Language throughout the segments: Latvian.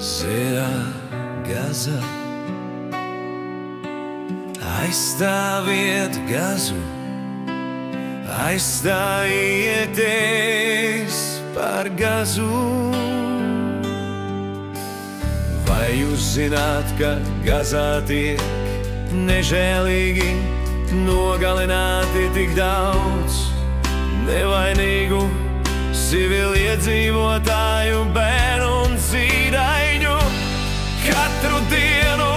Zera Gaza, aizstāviet Gazu, aizstājieties par Gazu. Vai jūs zināt, ka Gazā tiek nežēlīgi nogalināti tik daudz nevainīgu civiliedzīvotāju, bērnu un zīdaiņu? Katru dienu,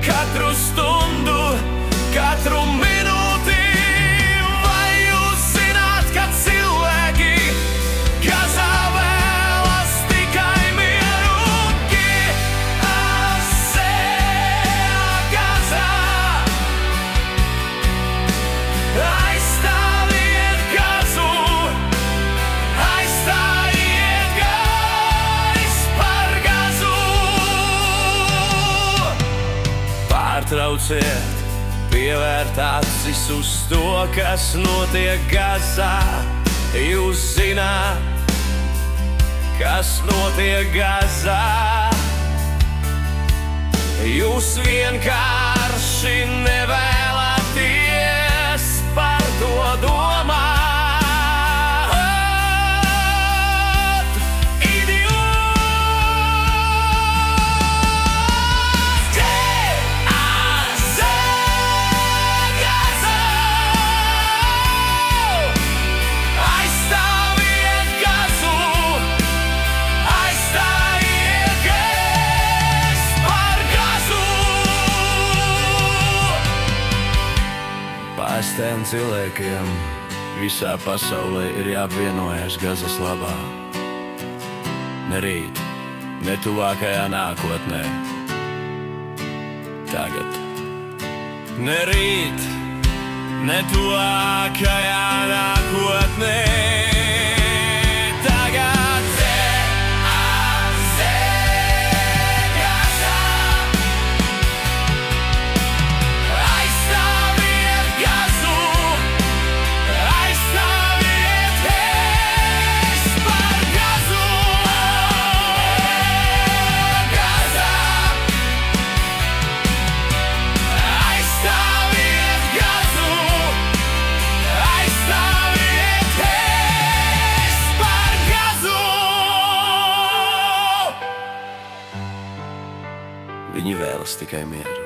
katru stundu, katru minūti. Vai jūs zināt, ka cilvēki Gazā vēlas tikai mieru? Gazā aizstāviet Gazu, aizstājiet gaisu par Gazu. Pārtrauciet pievērt acis uz to, kas notiek Gazā. Jūs zināt, kas notiek Gazā. Jūs vienkārši nevēlaties par to domāt. Pārstējiem cilvēkiem visā pasaulē ir jāapvienojas Gazas labā. Ne rīt, ne tuvākajā nākotnē. Tagad. Ne rīt, ne tuvākajā nākotnē. Viņi vēlas tikai mieru.